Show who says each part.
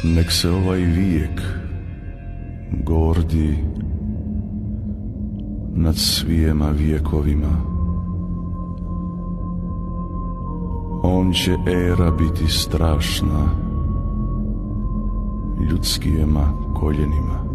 Speaker 1: Nek se ovaj vijek gordi nad svijema vijekovima. On će era biti strašna ljudskijema koljenima.